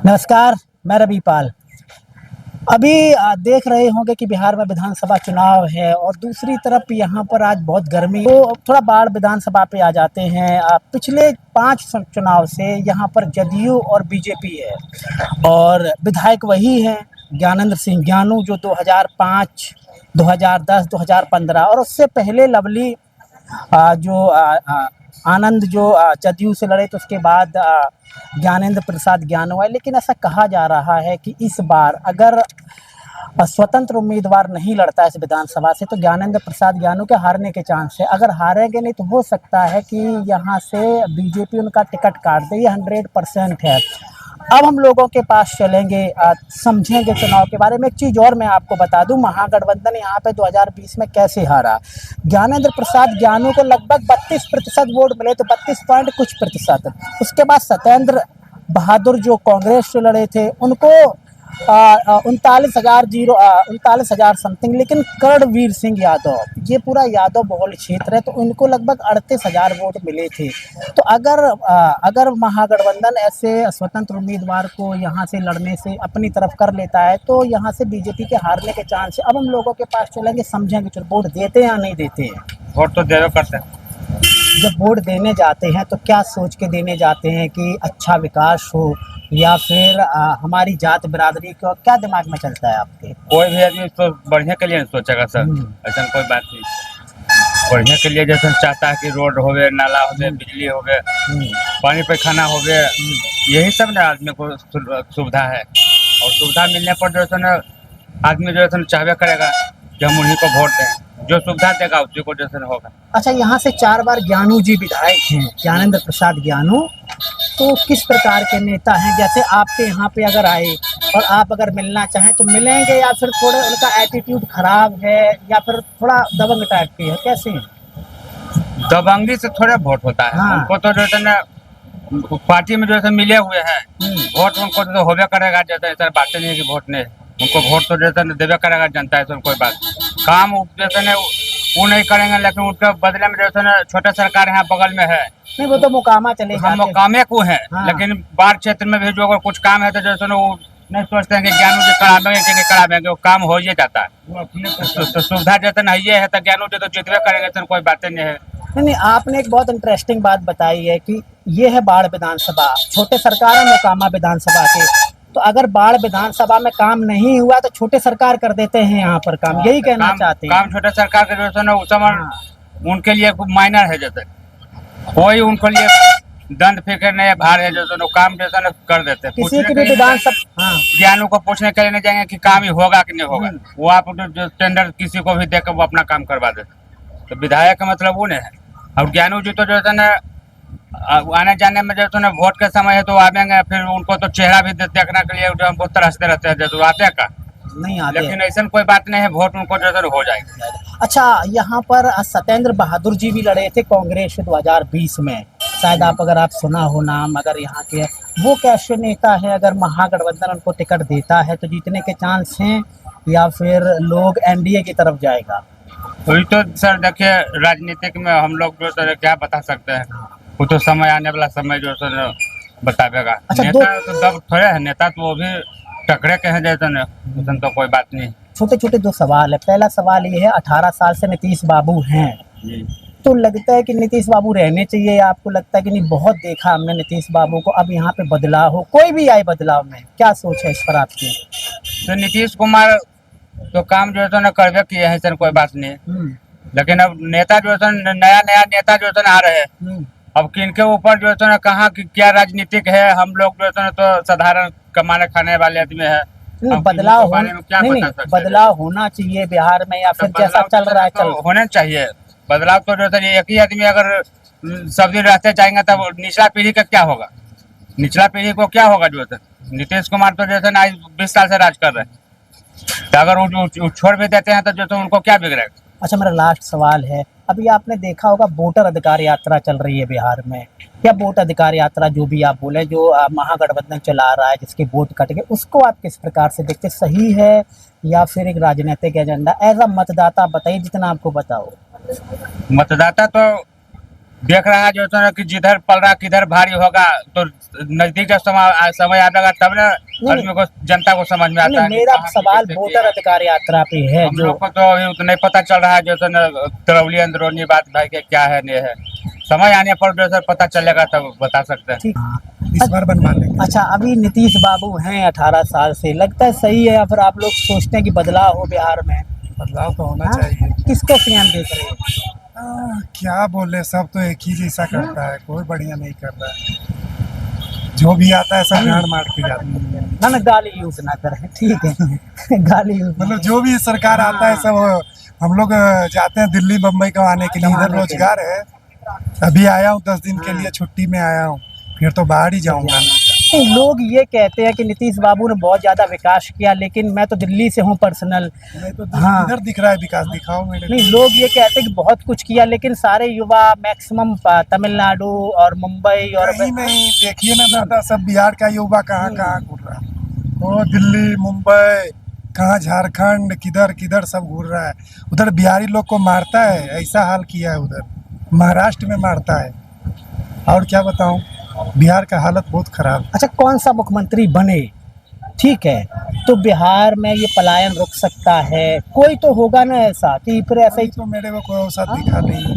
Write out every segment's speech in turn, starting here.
नमस्कार, मैं रवि पाल। अभी देख रहे होंगे कि बिहार में विधानसभा चुनाव है और दूसरी तरफ यहाँ पर आज बहुत गर्मी तो थोड़ा बाढ़ विधानसभा पे आ जाते हैं। पिछले 5 चुनाव से यहाँ पर जदयू और बीजेपी है और विधायक वही हैं, ज्ञानेंद्र सिंह ज्ञानू, जो 2005, 2010, 2015 और उससे पहले लवली जो आनंद जो जदयू से लड़े, तो उसके बाद ज्ञानेंद्र प्रसाद ज्ञानू आए। लेकिन ऐसा कहा जा रहा है कि इस बार अगर स्वतंत्र उम्मीदवार नहीं लड़ता है इस विधानसभा से, तो ज्ञानेंद्र प्रसाद ज्ञानू के हारने के चांस है। अगर हारेंगे नहीं तो हो सकता है कि यहाँ से बीजेपी उनका टिकट काट दे। ये 100% है। अब हम लोगों के पास चलेंगे, समझेंगे चुनाव के बारे में। एक चीज़ और मैं आपको बता दूं, महागठबंधन यहाँ पे 2020 में कैसे हारा। ज्ञानेंद्र प्रसाद ज्ञानू को लगभग 32% वोट मिले, तो 32 पॉइंट कुछ प्रतिशत। उसके बाद सत्येंद्र बहादुर जो कांग्रेस से लड़े थे, उनको 39,000 समथिंग। लेकिन कर्णवीर सिंह यादव, ये पूरा यादव बहुल क्षेत्र है, तो उनको लगभग 38,000 वोट मिले थे। तो अगर महागठबंधन ऐसे स्वतंत्र उम्मीदवार को यहाँ से लड़ने से अपनी तरफ कर लेता है, तो यहाँ से बीजेपी के हारने के चांस है। अब हम लोगों के पास चलेंगे, समझेंगे वोट देते हैं या नहीं देते हैं। वोट तो देवे करते हैं। जब वोट देने जाते हैं तो क्या सोच के देने जाते हैं कि अच्छा विकास हो, या फिर हमारी जात बिरादरी को, क्या दिमाग में चलता है आपके? कोई भी आदमी तो बढ़िया के लिए सोचेगा सर, ऐसा कोई बात नहीं। बढ़िया के लिए जैसे चाहता है कि रोड हो गए, नाला हो गए, बिजली हो गए, पानी पैखाना हो गए, यही सब ना आदमी को सुविधा है। और सुविधा मिलने पर जो है ना आदमी जो है चाहबे करेगा कि हम उन्हीं को वोट दें। जो सुविधा देगा उसी को जैसे होगा। अच्छा, यहाँ से 4 बार ज्ञानू जी विधायक हैं, ज्ञानेंद्र प्रसाद ज्ञानू। तो किस प्रकार के नेता हैं? जैसे आपके यहाँ पे अगर आए और आप अगर मिलना चाहें तो मिलेंगे, या फिर थोड़े उनका एटीट्यूड खराब है, या फिर थोड़ा दबंग टाइप के है, कैसे हैं? दबंगी से थोड़े वोट होता है। हाँ। उनको तो जो है ना पार्टी में जो है मिले हुए हैं, वोट उनको तो होबे करेगा। जैसे ऐसा बातें नहीं कि वोट नहीं, उनको वोट तो जैसे देवे करेगा जनता। ऐसा कोई बात काम जैसे न वो नहीं करेंगे, लेकिन उनके बदले में जैसे न छोटा सरकार यहाँ बगल में है, नहीं वो तो मुकामा चले हम जाते हैं। मुकामे को है। हाँ। लेकिन बाढ़ क्षेत्र में भी जो अगर कुछ काम है तो जैसे न वो नहीं सोचते हैं कि ज्ञानू जी करावेंगे कि नहीं करावेंगे, वो काम हो ही जाता है। तो सुविधा जैसे न ये है तो ज्ञानू जी तो जितवे करेंगे, तो कोई बातें नहीं है। नहीं, आपने एक बहुत इंटरेस्टिंग बात बताई है कि ये है बाढ़ विधानसभा, छोटे सरकार है मोकामा विधानसभा के। तो अगर बाढ़ विधानसभा में काम नहीं हुआ तो छोटे सरकार कर देते हैं यहाँ पर काम, यही कहना चाहते हैं? काम छोटे सरकार के जो है ना उस समय उनके लिए माइनर है। जैसे कोई उनके लिए दंड फिक्र नहीं है, भार है, जो काम जैसा न कर देते हैं। किसी की भी विधानसभा, हाँ, ज्ञानू को पूछने के लिए नहीं जाएंगे कि काम ही होगा कि नहीं होगा। वो आप जो टेंडर किसी को भी देकर वो अपना काम करवा देते। तो विधायक का मतलब वो नहीं है। और ज्ञानू जी तो जो है ना आने जाने में जो है ना वोट के समय है तो आवेंगे, फिर उनको तो चेहरा भी देखने के लिए हमको तरसते रहते हैं, जैसे आते का नहीं आते। लेकिन ऐसा कोई बात नहीं है, वोट उनको जो है हो जाएगा। अच्छा, यहाँ पर सत्येंद्र बहादुर जी भी लड़े थे कांग्रेस से 2020 में, शायद आप, अगर आप सुना हो नाम, अगर यहाँ के वो कैसे नेता है? अगर महागठबंधन उनको टिकट देता है तो जीतने के चांस हैं, या फिर लोग एनडीए की तरफ जाएगा? वही तो सर देखिए, राजनीतिक में हम लोग जो है क्या बता सकते हैं, वो तो समय आने वाला समय जो है बतावेगा। अच्छा, नेता तो दब थोड़े है, नेता तो वो भी टकरे के हैं जैसे न, तो कोई बात नहीं। छोटे छोटे 2 सवाल है। पहला सवाल ये है, 18 साल से नीतीश बाबू हैं, तो लगता है कि नीतीश बाबू रहने चाहिए, या आपको लगता है कि नहीं बहुत देखा हमने नीतीश बाबू को, अब यहाँ पे बदलाव हो, कोई भी आए बदलाव में, क्या सोच है इस पर आपकी? तो नीतीश कुमार तो काम जो है ना करवे किए हैं, सर कोई बात नहीं। लेकिन अब नेता जो है नया नया नेता जो है आ रहे हैं, अब किनके ऊपर जो है ना कहाँ की क्या राजनीतिक है, हम लोग जो है ना तो साधारण कमाने खाने वाले आदमी है। बदलाव बदलाव होना चाहिए बिहार में, या फिर जैसा चल रहा है चल होना चाहिए। बदलाव तो जो है एक ही आदमी अगर सब दिन रहते जाएंगे तब निचला पीढ़ी का क्या होगा? निचला पीढ़ी को क्या होगा? जो है नीतीश कुमार तो जैसे ना 20 साल से राज कर रहे हैं, तो अगर वो छोड़ भी देते हैं तो जो तो उनको क्या बिगड़ेगा? अच्छा, मेरा लास्ट सवाल है, अभी आपने देखा होगा वोटर अधिकार यात्रा चल रही है बिहार में, या वोट अधिकार यात्रा जो भी आप बोले, जो महागठबंधन चला रहा है, जिसके वोट कट गए, उसको आप किस प्रकार से देखते? सही है या फिर एक राजनीतिक एजेंडा? एज अ मतदाता बताइए, जितना आपको बताओ। मतदाता तो देख रहा है जो है ना कि जिधर पल रहा किधर भारी होगा, तो नजदीक जब समय आएगा तब ना आदमी को, जनता को समझ में आता नहीं, है कि मेरा कहाँ सवाल कैसे वोटर अधिकार यात्रा पे है हम जो लोग को तो अभी उतना नहीं पता चल रहा है जो है ना तरौली अंदरूनी बात भाई के क्या है नहीं है। समय आने पर जो है पता चलेगा तब बता सकते हैं। ठीक। इस बार बनवा लेंगे। अच्छा, अभी नीतीश बाबू हैं 18 साल से, लगता है सही है या फिर आप लोग सोचते हैं कि बदलाव हो बिहार में? बदलाव तो होना हाँ? चाहिए। किसको सीएम देख रहे हैं? क्या बोले, सब तो एक ही जैसा करता है, कोई बढ़िया नहीं कर रहा है। जो भी आता है सब गाड़ मार के जाता है। ना ना, गाली यूज ना करें, ठीक है। गाली यूज मतलब जो भी सरकार आता है सब, हम लोग जाते हैं दिल्ली बम्बई कमाने के लिए, इधर रोजगार है। अभी आया हूँ 10 दिन के लिए, छुट्टी में आया हूँ, फिर तो बाहर ही जाऊंगा। नहीं, लोग ये कहते हैं कि नीतीश बाबू ने बहुत ज्यादा विकास किया, लेकिन मैं तो दिल्ली से हूँ पर्सनल। नहीं तो हाँ। इधर दिख रहा है विकास, दिखाओ मेरे को। नहीं, लोग ये कहते हैं कि बहुत कुछ किया, लेकिन सारे युवा मैक्सिमम तमिलनाडु और मुंबई और कहीं नहीं, देखिए ना दादा, सब बिहार का युवा कहाँ कहाँ घूर रहा है। वो दिल्ली मुंबई, कहाँ झारखंड, किधर किधर सब घूर रहा है। उधर बिहारी लोग को मारता है, ऐसा हाल किया है उधर। महाराष्ट्र में मारता है। और क्या बताऊं, बिहार का हालत बहुत खराब है। अच्छा, कौन सा मुख्यमंत्री बने, ठीक है, तो बिहार में ये पलायन रुक सकता है? कोई तो होगा ना ऐसा कि फिर ऐसा ही। तो मेरे को कोई औसत दिखा नहीं,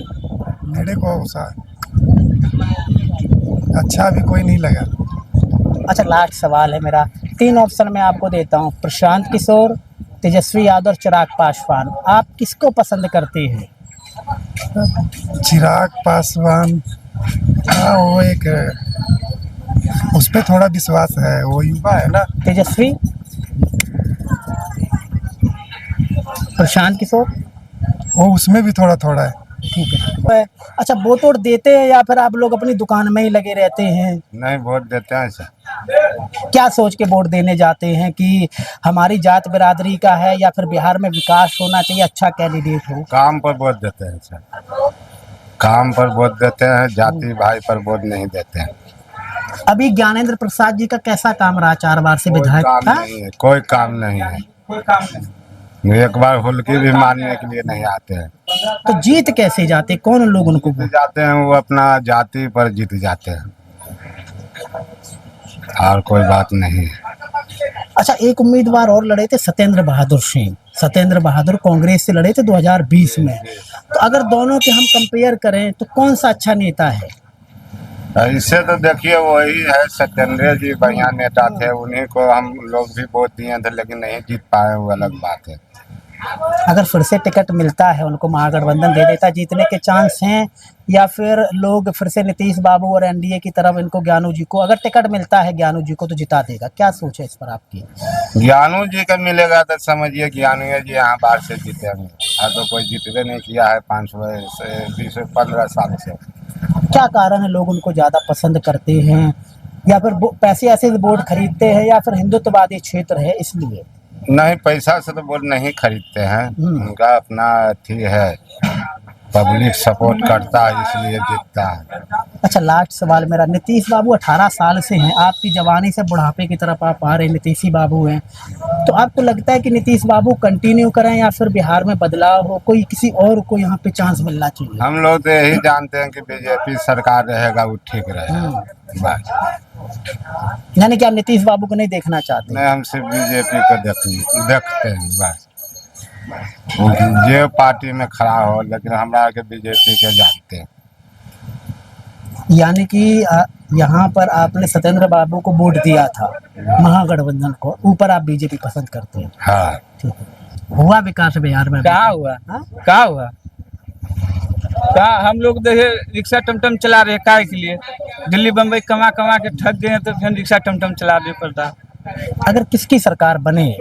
मेरे को औसत अच्छा भी कोई नहीं लगा। अच्छा, लास्ट सवाल है मेरा, 3 ऑप्शन मैं आपको देता हूँ: प्रशांत किशोर, तेजस्वी यादव और चिराग पासवान। आप किसको पसंद करते हैं? चिराग पासवान, हाँ वो एक, उस पर थोड़ा विश्वास है, वो युवा है ना। तेजस्वी, प्रशांत किशोर, वो उसमें भी थोड़ा थोड़ा है। ठीक है। अच्छा, वोट वोट देते हैं या फिर आप लोग अपनी दुकान में ही लगे रहते हैं? नहीं, वोट देते हैं सर। क्या सोच के वोट देने जाते हैं कि हमारी जात बिरादरी का है या फिर बिहार में विकास होना चाहिए, अच्छा कैंडिडेट हो? काम पर वोट देते हैं सर, काम पर वोट देते हैं, जाति भाई पर वोट नहीं देते हैं। अभी ज्ञानेंद्र प्रसाद जी का कैसा काम रहा 4 बार से कोई विधायक काम था? नहीं है, कोई काम नहीं है। कोई काम नहीं। एक बार हुल्की भी मारने के लिए नहीं आते हैं। तो जीत कैसे जाते, कौन लोग उनको जीत जाते हैं, वो अपना जाति पर जीत जाते हैं, और कोई बात नहीं है। अच्छा, एक उम्मीदवार और लड़े थे, सत्येंद्र बहादुर सिंह। सत्येंद्र बहादुर कांग्रेस से लड़े थे 2020 में। तो अगर दोनों के हम कंपेयर करें तो कौन सा अच्छा नेता है? इससे तो देखिए वही है, सत्येंद्र जी बढ़िया नेता थे, उन्हीं को हम लोग भी वोट दिए थे, लेकिन नहीं जीत पाए, वो अलग बात है। अगर फिर से टिकट मिलता है उनको, महागठबंधन दे देता, जीतने के चांस हैं? या फिर लोग फिर से नीतीश बाबू और एनडीए की तरफ इनको, ज्ञानू जी को अगर टिकट मिलता है, ज्ञानू जी को तो जिता देगा? क्या सोच है इस पर आपकी? ज्ञानू जी का मिलेगा तो समझिए ज्ञानू जी यहाँ बाहर से जीतेंगे, तो कोई जीतवे नहीं किया है 15 साल से। क्या कारण है लोग उनको ज़्यादा पसंद करते हैं? या फिर पैसे ऐसे वोट खरीदते हैं या फिर हिंदुत्ववादी क्षेत्र है इसलिए? नहीं, पैसा से तो वोट नहीं खरीदते हैं, उनका अपना अथी है, पब्लिक सपोर्ट करता है इसलिए जीतता है। अच्छा, लास्ट सवाल मेरा, नीतीश बाबू 18 साल से हैं, आपकी जवानी से बुढ़ापे की तरफ आप आ रहे हैं, नीतीश बाबू हैं, तो आपको लगता है कि नीतीश बाबू कंटिन्यू करें या फिर बिहार में बदलाव हो, कोई किसी और को यहाँ पे चांस मिलना चाहिए? हम लोग तो यही जानते हैं कि बीजेपी सरकार रहेगा वो ठीक रहेगा बस। यानी कि आप नीतीश बाबू को नहीं देखना चाहते? नहीं, हम सिर्फ बीजेपी को देखते हैं बस, जो पार्टी में खड़ा हो, लेकिन हमरा के बीजेपी के जानते हैं। यानी कि यहाँ पर आपने सत्येंद्र बाबू को वोट दिया था, महागठबंधन को, ऊपर आप बीजेपी पसंद करते हैं? हाँ। ठीक है। हुआ विकास बिहार में? कहाँ हुआ? कहाँ हुआ? कहाँ? हम लोग देखे रिक्शा टमटम चला रहे काय के लिए, दिल्ली बम्बई कमा कमा के थक गए तो फिर रिक्शा टमटम चला रहे पड़ता। अगर किसकी सरकार बने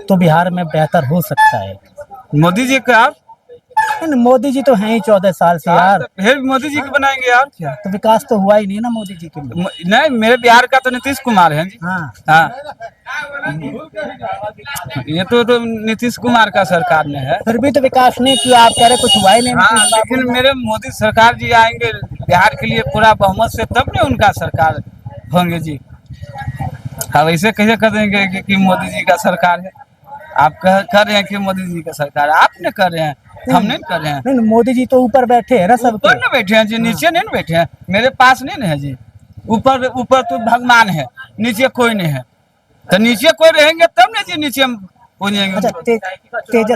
तो बिहार में बेहतर हो सकता है? मोदी जी का? नहीं, मोदी जी तो हैं ही 14 साल से यार। फिर मोदी जी को बनाएंगे यार क्या? तो विकास तो हुआ ही नहीं ना मोदी जी के लिए। नहीं, मेरे बिहार का तो नीतीश कुमार है जी। हाँ, हाँ, ये तो नीतीश कुमार का सरकार में है। फिर भी तो विकास नहीं किया, आप कह रहे कुछ हुआ ही नहीं। हाँ, लेकिन मेरे मोदी सरकार जी आएंगे बिहार के लिए पूरा बहुमत से, तब नहीं उनका सरकार होंगे जी। हाँ, वैसे कैसे कर देंगे कि मोदी जी का सरकार है? आप कह रहे हैं कि मोदी जी का सरकार, आपने कर रहे हैं, हम नहीं कर रहे हैं। नहीं, मोदी जी तो ऊपर बैठे हैं ना ऊपर सबके। न बैठे हैं जी, नीचे नहीं न बैठे हैं, मेरे पास नहीं न है जी। ऊपर ऊपर तो भगवान है, नीचे कोई नहीं है, तो नीचे कोई रहेंगे तब ना जी नीचे हम पहुंचेंगे। अच्छा,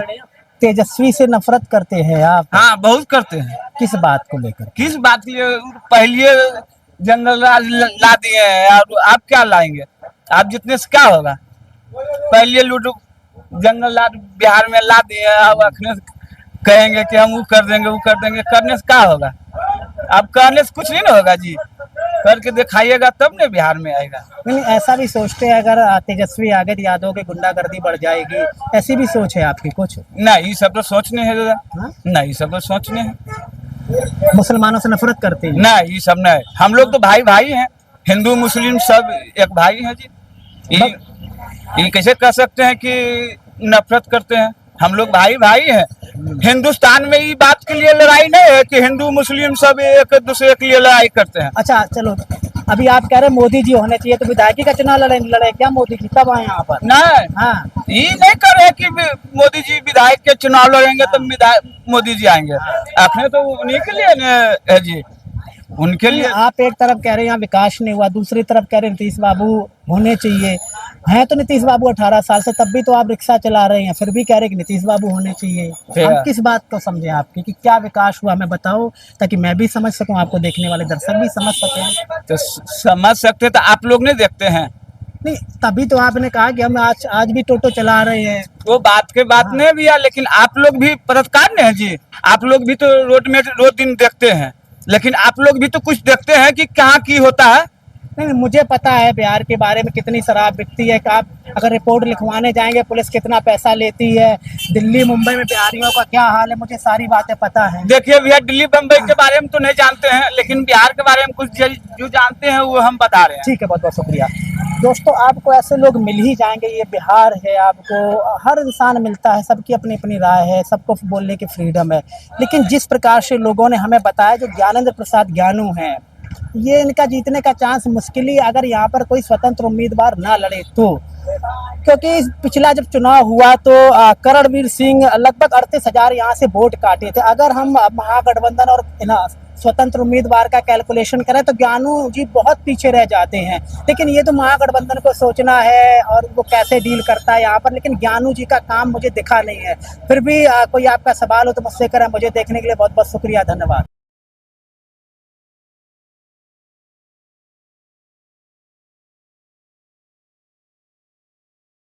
तेजस्वी से नफरत करते हैं आप? हाँ बहुत करते हैं। किस बात को लेकर? किस बात के लिए? पहले जंगल राज ला दिए हैं, और आप क्या लाएंगे? आप जितने से क्या होगा? पहले लूटो जंगल राज बिहार में ला दिए हैं, अब अखने कहेंगे कि हम वो कर देंगे, वो कर देंगे, करने से क्या होगा? आप कहने से कुछ नहीं ना होगा जी, करके दिखाइएगा तब ना बिहार में आएगा। नहीं, ऐसा भी सोचते हैं अगर तेजस्वी आगे तो यादव की गुंडागर्दी बढ़ जाएगी, ऐसी भी सोच है आपकी कुछ? नहीं, ये सब तो सोचने है दादा। हाँ? नहीं, ये सब तो सोचने है। मुसलमानों से नफरत करते हैं? नहीं, ये सब नहीं, हम लोग तो भाई भाई हैं, हिंदू मुस्लिम सब एक भाई हैं जी। ये कैसे कह सकते हैं कि नफरत करते हैं? हम लोग भाई भाई हैं। हिंदुस्तान में ये बात के लिए लड़ाई नहीं है कि हिंदू मुस्लिम सब एक दूसरे के लिए लड़ाई करते हैं। अच्छा चलो, अभी आप कह रहे हैं मोदी जी होने चाहिए, तो विधायकी का चुनाव लड़े क्या मोदी जी? कब आए यहाँ पर? नहीं, हाँ, ये नहीं कर रहे कि मोदी जी विधायक के चुनाव लड़ेंगे तो मोदी जी आएंगे। आपने तो उन्हीं के लिए न है जी, उनके लिए। आप एक तरफ कह रहे हैं यहाँ विकास नहीं हुआ, दूसरी तरफ कह रहे हैं नीतीश बाबू होने चाहिए। हैं तो नीतीश बाबू 18 साल से, तब भी तो आप रिक्शा चला रहे हैं, फिर भी कह रहे हैं कि नीतीश बाबू होने चाहिए। क्या? हम किस बात को समझें आपकी कि क्या विकास हुआ, हमें बताओ, ताकि मैं भी समझ सकूं, आपको देखने वाले दर्शक भी समझ सकें। तो समझ सकते तो आप लोग नहीं देखते हैं। नहीं, तभी तो आपने कहा कि हम आज भी टोटो चला रहे हैं। वो बात के बात नहीं भी है, लेकिन आप लोग भी पत्रकार नहीं है जी। आप लोग भी तो रोड में रोज दिन देखते हैं, लेकिन आप लोग भी तो कुछ देखते हैं कि कहाँ की होता है। नहीं, मुझे पता है बिहार के बारे में कितनी शराब बिकती है, कि आप अगर रिपोर्ट लिखवाने जाएंगे पुलिस कितना पैसा लेती है, दिल्ली मुंबई में बिहारियों का क्या हाल है, मुझे सारी बातें पता है। देखिए भैया, दिल्ली बम्बई के बारे में तो नहीं जानते हैं, लेकिन बिहार के बारे में कुछ जो जानते हैं वो हम बता रहे हैं। ठीक है, बहुत बहुत शुक्रिया दोस्तों। आपको ऐसे लोग मिल ही जाएंगे, ये बिहार है, आपको हर इंसान मिलता है, सबकी अपनी अपनी राय है, सबको बोलने की फ्रीडम है। लेकिन जिस प्रकार से लोगों ने हमें बताया, जो ज्ञानेंद्र प्रसाद ज्ञानू हैं, ये इनका जीतने का चांस मुश्किल ही, अगर यहाँ पर कोई स्वतंत्र उम्मीदवार ना लड़े तो। क्योंकि पिछला जब चुनाव हुआ तो करणवीर सिंह लगभग 38,000 यहाँ से वोट काटे थे। अगर हम महागठबंधन और स्वतंत्र उम्मीदवार का कैलकुलेशन करें तो ज्ञानू जी बहुत पीछे रह जाते हैं। लेकिन ये तो महागठबंधन को सोचना है और वो कैसे डील करता है यहाँ पर, लेकिन ज्ञानू जी का काम मुझे दिखा नहीं है। फिर भी कोई आपका सवाल हो तो मुझसे करें। मुझे देखने के लिए बहुत बहुत शुक्रिया, धन्यवाद।